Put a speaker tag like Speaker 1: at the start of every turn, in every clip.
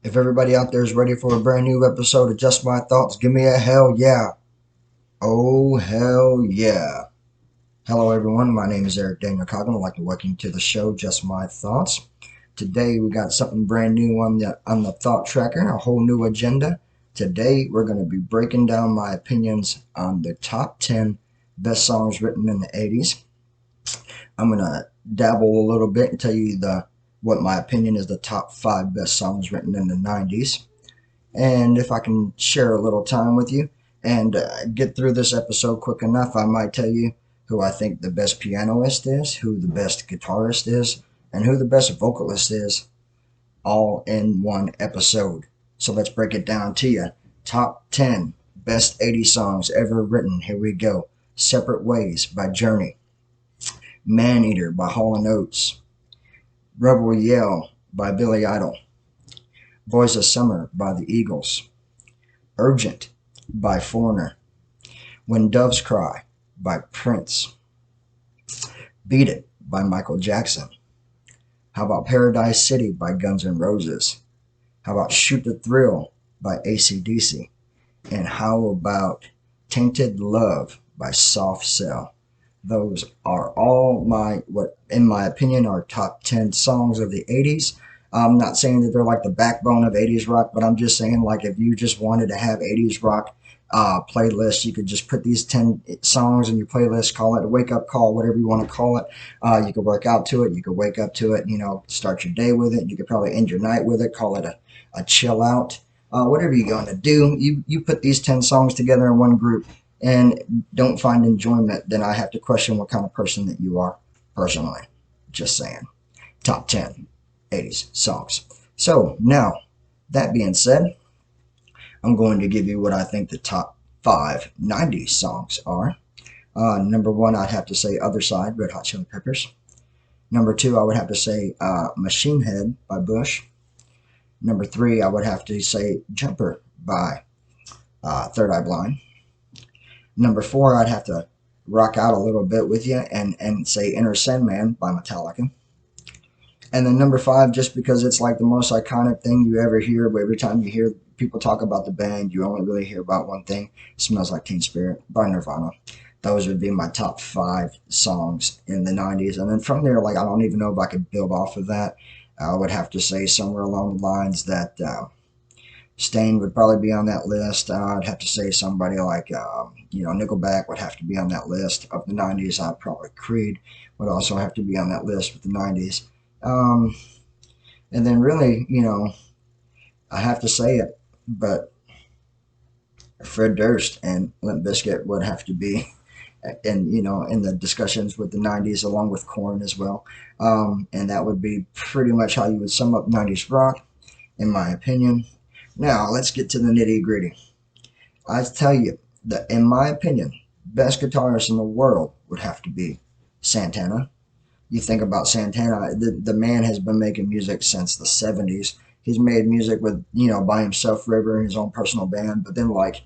Speaker 1: If everybody out there is ready for a brand new episode of Just My Thoughts, give me a hell yeah. Oh, hell yeah. Hello, everyone. My name is Erick Coughlin. I'd like to welcome you to the show, Just My Thoughts. Today, we got something brand new on the Thought Tracker, a whole new agenda. Today, we're going to be breaking down my opinions on the top 10 best songs written in the 80s. I'm going to dabble a little bit and tell you what my opinion is the top 5 best songs written in the 90s. And if I can share a little time with you and get through this episode quick enough, I might tell you who I think the best pianist is, who the best guitarist is, and who the best vocalist is, all in one episode. So let's break it down to you. Top 10 best 80s songs ever written. Here we go. Separate Ways by Journey. Maneater by Hall & Oates. Rebel Yell by Billy Idol. Boys of Summer by the Eagles. Urgent by Foreigner. When Doves Cry by Prince. Beat It by Michael Jackson. How about Paradise City by Guns N' Roses? How about Shoot the Thrill by AC/DC? And how about Tainted Love by Soft Cell? Those are all what in my opinion are top 10 songs of the 80s. I'm not saying that they're like the backbone of 80s rock, but I'm just saying, like, if you just wanted to have 80s rock playlist, you could just put these 10 songs in your playlist, call it a wake-up call, whatever you want to call it. You could work out to it, you could wake up to it, start your day with it. You could probably end your night with it, call it a chill out. Whatever you're going to do, you put these 10 songs together in one group and don't find enjoyment, then I have to question what kind of person that you are personally. Just saying. Top 10 80s songs. So now, that being said, I'm going to give you what I think the top 5 90s songs are. Number 1, I'd have to say Other Side, Red Hot Chili Peppers. Number 2, I would have to say Machine Head by Bush. Number 3, I would have to say Jumper by Third Eye Blind. Number 4, I'd have to rock out a little bit with you and say Enter Sandman by Metallica. And then number 5, just because it's like the most iconic thing you ever hear, but every time you hear people talk about the band, you only really hear about one thing. Smells Like Teen Spirit by Nirvana. Those would be my top 5 songs in the 90s. And then from there, like, I don't even know if I could build off of that. I would have to say somewhere along the lines that Stain would probably be on that list. I'd have to say somebody like, Nickelback would have to be on that list. Of the 90s, I'd probably Creed would also have to be on that list with the 90s. And then really, I have to say it, but Fred Durst and Limp Bizkit would have to be in the discussions with the 90s, along with Korn as well. And that would be pretty much how you would sum up 90s rock, in my opinion. Now, let's get to the nitty gritty. I tell you that, in my opinion, best guitarist in the world would have to be Santana. You think about Santana, the man has been making music since the 70s. He's made music with, by himself forever in his own personal band. But then, like,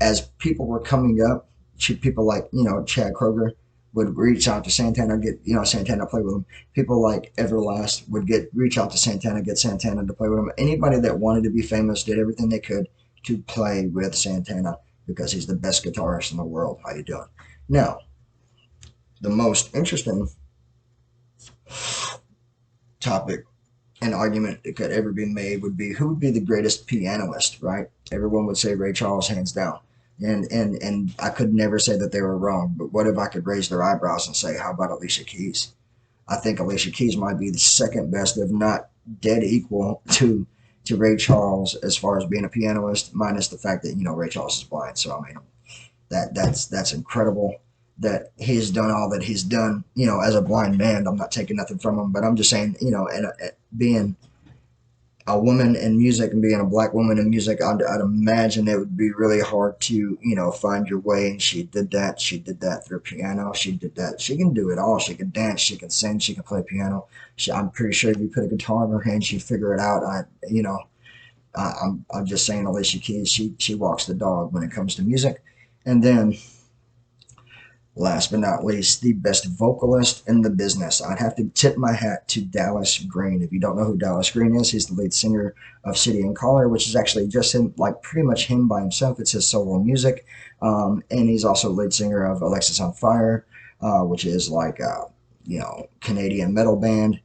Speaker 1: as people were coming up, people like, Chad Kroeger would reach out to Santana, get, Santana to play with him. People like Everlast would reach out to Santana, get Santana to play with him. Anybody that wanted to be famous did everything they could to play with Santana because he's the best guitarist in the world. How you doing? Now, the most interesting topic and argument that could ever be made would be who would be the greatest pianist, right? Everyone would say Ray Charles, hands down. And I could never say that they were wrong, but what if I could raise their eyebrows and say, how about Alicia Keys? I think Alicia Keys might be the second best, if not dead equal to Ray Charles as far as being a pianist, minus the fact that, Ray Charles is blind. So, I mean, that's incredible that he's done all that he's done, as a blind man. I'm not taking nothing from him, but I'm just saying, and being a woman in music and being a black woman in music, I'd imagine it would be really hard to, find your way. And she did that. She did that through piano. She did that. She can do it all. She can dance. She can sing. She can play piano. I'm pretty sure if you put a guitar in her hand, she'd figure it out. I'm just saying, Alicia Keys, she walks the dog when it comes to music. And then Last but not least, the best vocalist in the business. I'd have to tip my hat to Dallas Green. If you don't know who Dallas Green is, he's the lead singer of City and Color, which is actually just him, like pretty much him by himself. It's his solo music. And he's also lead singer of Alexis on Fire, which is like, Canadian metal band.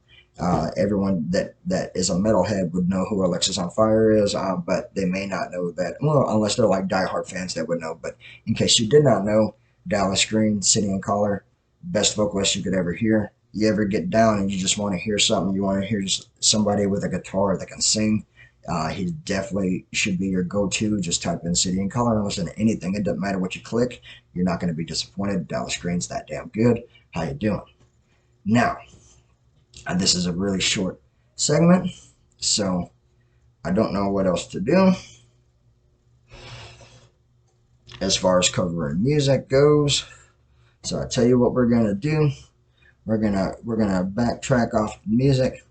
Speaker 1: Everyone that is a metalhead would know who Alexis on Fire is, but they may not know that. Well, unless they're like diehard fans, that would know. But in case you did not know, Dallas Green, City and Collar, best vocalist you could ever hear. You ever get down and you just want to hear something, you want to hear somebody with a guitar that can sing, he definitely should be your go-to. Just type in City and Color and listen to anything. It doesn't matter what you click. You're not going to be disappointed. Dallas Green's that damn good. How you doing? Now, this is a really short segment, so I don't know what else to do as far as covering music goes. So I tell you what we're gonna do. We're gonna backtrack off the music,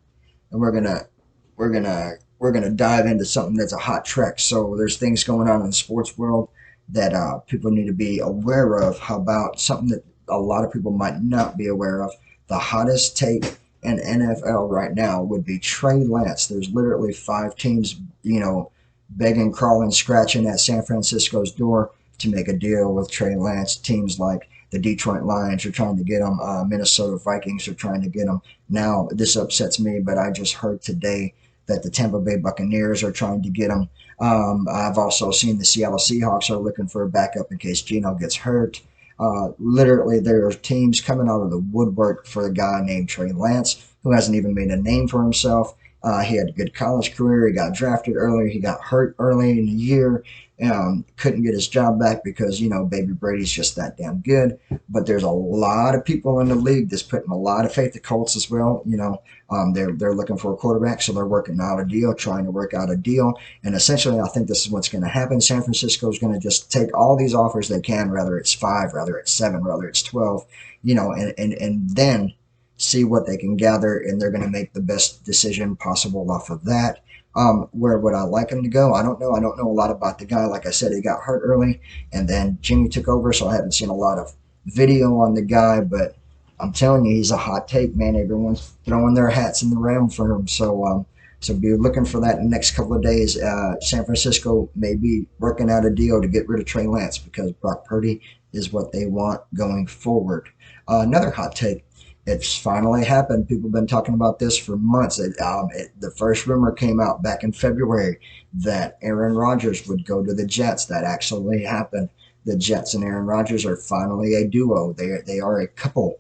Speaker 1: and we're gonna dive into something that's a hot track. So there's things going on in the sports world that people need to be aware of. How about something that a lot of people might not be aware of? The hottest take in NFL right now would be Trey Lance. There's literally 5 teams, begging, crawling, scratching at San Francisco's door to make a deal with Trey Lance. Teams like the Detroit Lions are trying to get him. Minnesota Vikings are trying to get him. Now, this upsets me, but I just heard today that the Tampa Bay Buccaneers are trying to get him. I've also seen the Seattle Seahawks are looking for a backup in case Geno gets hurt. Literally, there are teams coming out of the woodwork for a guy named Trey Lance, who hasn't even made a name for himself. He had a good college career. He got drafted earlier. He got hurt early in the year. Couldn't get his job back because, Baby Brady's just that damn good. But there's a lot of people in the league that's putting a lot of faith. The Colts as well. They're looking for a quarterback, so they're working out a deal, trying to work out a deal. And essentially, I think this is what's going to happen. San Francisco is going to just take all these offers they can, whether it's 5, whether it's 7, whether it's 12, and then see what they can gather, and they're going to make the best decision possible off of that. Where would I like him to go? I don't know. I don't know a lot about the guy. Like I said, he got hurt early, and then Jimmy took over, so I haven't seen a lot of video on the guy, but I'm telling you, he's a hot take, man. Everyone's throwing their hats in the ring for him. So be looking for that in the next couple of days. San Francisco may be working out a deal to get rid of Trey Lance because Brock Purdy is what they want going forward. Another hot take. It's finally happened. People have been talking about this for months. The first rumor came out back in February that Aaron Rodgers would go to the Jets. That actually happened. The Jets and Aaron Rodgers are finally a duo. They are a couple.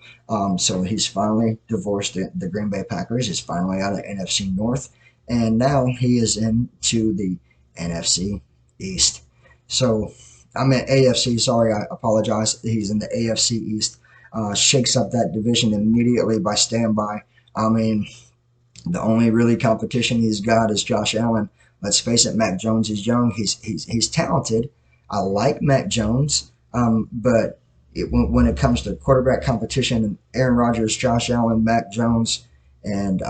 Speaker 1: So he's finally divorced the Green Bay Packers. He's finally out of NFC North, and now he is into the NFC East. So I meant AFC. Sorry, I apologize. He's in the AFC East. Shakes up that division immediately by standby. I mean, the only really competition he's got is Josh Allen. Let's face it, Mac Jones is young. He's talented. I like Mac Jones, but when it comes to quarterback competition, Aaron Rodgers, Josh Allen, Mac Jones, and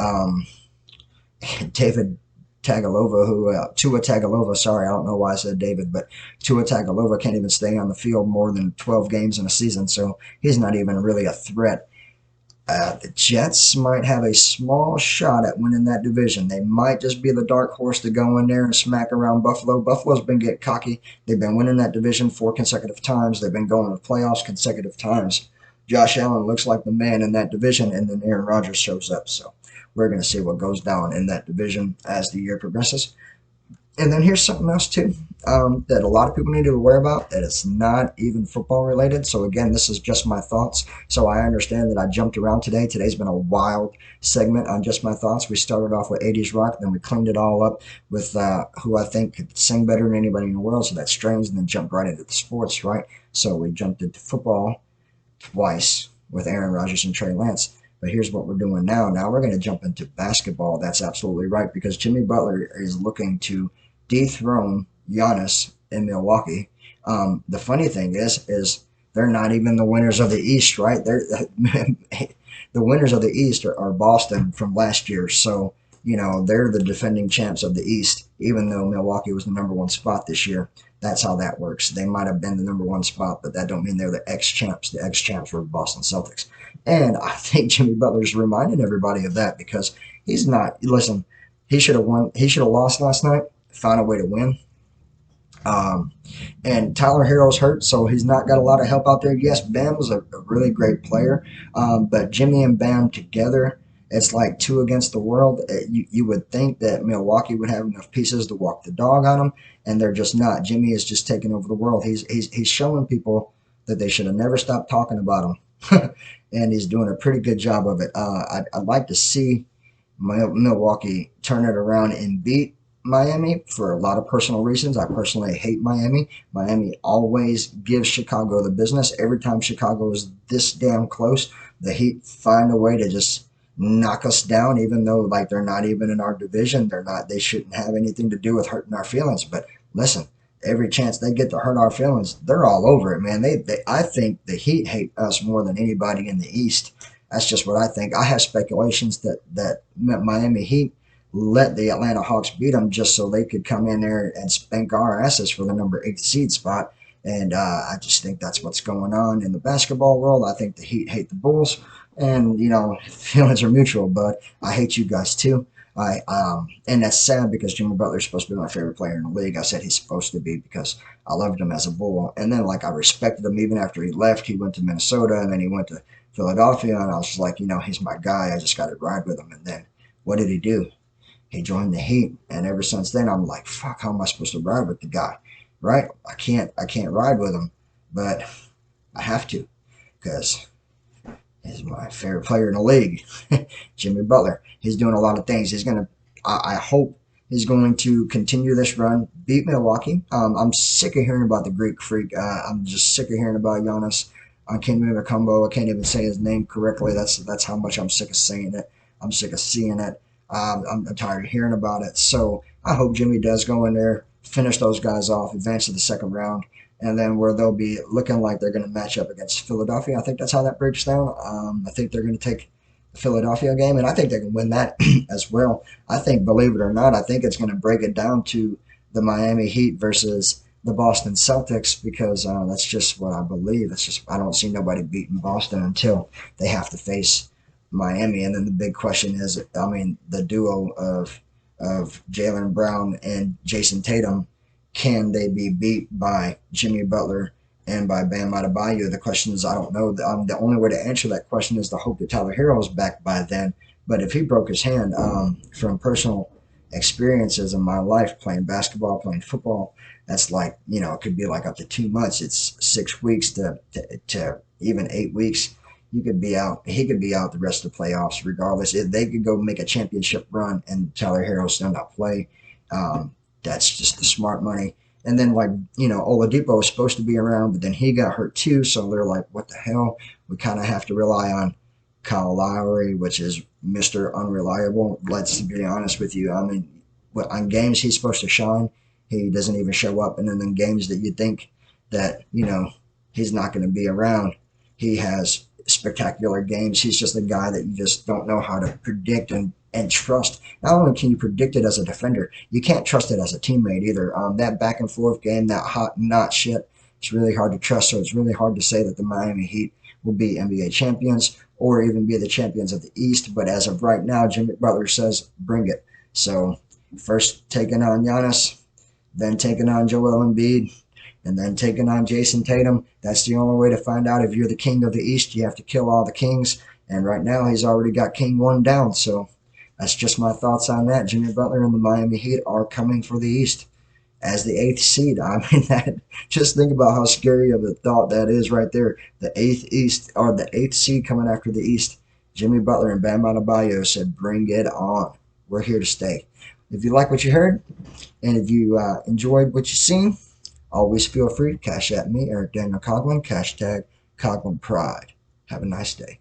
Speaker 1: David Tua Tagovailoa, sorry, I don't know why I said David, but Tua Tagovailoa can't even stay on the field more than 12 games in a season, so he's not even really a threat. The Jets might have a small shot at winning that division. They might just be the dark horse to go in there and smack around Buffalo. Buffalo's been getting cocky. They've been winning that division 4 consecutive times. They've been going to the playoffs consecutive times. Josh Allen looks like the man in that division, and then Aaron Rodgers shows up. So we're going to see what goes down in that division as the year progresses. And then here's something else too that a lot of people need to be aware about, that it's not even football related. So again, this is just my thoughts. So I understand that I jumped around today. Today's been a wild segment on just my thoughts. We started off with 80s rock, then we cleaned it all up with who I think could sing better than anybody in the world. So that's Strange, and then jumped right into the sports, right? So we jumped into football twice with Aaron Rodgers and Trey Lance. But here's what we're doing now. Now we're going to jump into basketball. That's absolutely right, because Jimmy Butler is looking to dethrone Giannis in Milwaukee. The funny thing is they're not even the winners of the East, right? They're the winners of the East are Boston from last year. So they're the defending champs of the East, even though Milwaukee was the #1 spot this year. That's how that works. They might have been the #1 spot, but that don't mean they're the ex-champs. The ex-champs were Boston Celtics. And I think Jimmy Butler's reminding everybody of that because he's not, listen, he should have won. He should have lost last night, found a way to win. Um, and Tyler Herro's hurt, so he's not got a lot of help out there. Yes, Bam was a really great player, but Jimmy and Bam together, it's like two against the world. You would think that Milwaukee would have enough pieces to walk the dog on them, and they're just not. Jimmy is just taking over the world. He's showing people that they should have never stopped talking about him, and he's doing a pretty good job of it. I'd like to see Milwaukee turn it around and beat Miami for a lot of personal reasons. I personally hate Miami. Miami always gives Chicago the business. Every time Chicago is this damn close, the Heat find a way to just knock us down, even though like they're not even in our division. They're not. They shouldn't have anything to do with hurting our feelings. But listen, every chance they get to hurt our feelings, they're all over it, man. I think the Heat hate us more than anybody in the East. That's just what I think. I have speculations that Miami Heat let the Atlanta Hawks beat them just so they could come in there and spank our asses for the #8 seed spot. And I just think that's what's going on in the basketball world. I think the Heat hate the Bulls, and feelings are mutual. But I hate you guys too. And that's sad because Jimmy Butler's supposed to be my favorite player in the league. I said he's supposed to be because I loved him as a Bull, and then like I respected him even after he left. He went to Minnesota, and then he went to Philadelphia, and I was just like, he's my guy. I just got to ride with him. And then what did he do? He joined the Heat, and ever since then, I'm like, fuck, how am I supposed to ride with the guy, right? I can't ride with him, but I have to because he's my favorite player in the league, Jimmy Butler. He's doing a lot of things. I hope he's going to continue this run, beat Milwaukee. I'm sick of hearing about the Greek Freak. I'm just sick of hearing about Giannis. I can't even combo. I can't even say his name correctly. That's how much I'm sick of saying it. I'm sick of seeing it. I'm tired of hearing about it. So I hope Jimmy does go in there, finish those guys off, advance to the second round, and then where they'll be looking like they're going to match up against Philadelphia. I think that's how that breaks down. I think they're going to take the Philadelphia game, and I think they can win that as well. I think, believe it or not, I think it's going to break it down to the Miami Heat versus the Boston Celtics because that's just what I believe. It's just I don't see nobody beating Boston until they have to face Miami. And then the big question is, I mean, the duo of Jaylen Brown and Jason Tatum, can they be beat by Jimmy Butler and by Bam Adebayo? The question is, I don't know. The only way to answer that question is to hope that Tyler Herro is back by then. But if he broke his hand, from personal experiences in my life, playing basketball, playing football, that's like, it could be like up to 2 months. It's 6 weeks to even 8 weeks. You could be out. He could be out the rest of the playoffs, regardless. If they could go make a championship run and Tyler Herro still not play, that's just the smart money. And then Oladipo was supposed to be around, but then he got hurt too. So they're like, what the hell? We kind of have to rely on Kyle Lowry, which is Mr. Unreliable. Let's be honest with you. I mean, on games he's supposed to shine, he doesn't even show up. And then in games that you think that, he's not going to be around, he has spectacular games. He's just a guy that you just don't know how to predict and trust. Not only can you predict it as a defender, you can't trust it as a teammate either. That back and forth game, that hot and not shit, it's really hard to trust. So it's really hard to say that the Miami Heat will be NBA champions or even be the champions of the East. But as of right now, Jimmy Butler says, bring it. So first taking on Giannis, then taking on Joel Embiid, and then taking on Jason Tatum. That's the only way to find out if you're the king of the East. You have to kill all the kings. And right now, he's already got King 1 down. So that's just my thoughts on that. Jimmy Butler and the Miami Heat are coming for the East as the 8th seed. I mean, just think about how scary of a thought that is right there. The 8th seed coming after the East. Jimmy Butler and Bam Adebayo said, bring it on. We're here to stay. If you like what you heard, and if you enjoyed what you've seen, always feel free to cash at me, Erick Daniel Coughlin, #Coughlin Pride. Have a nice day.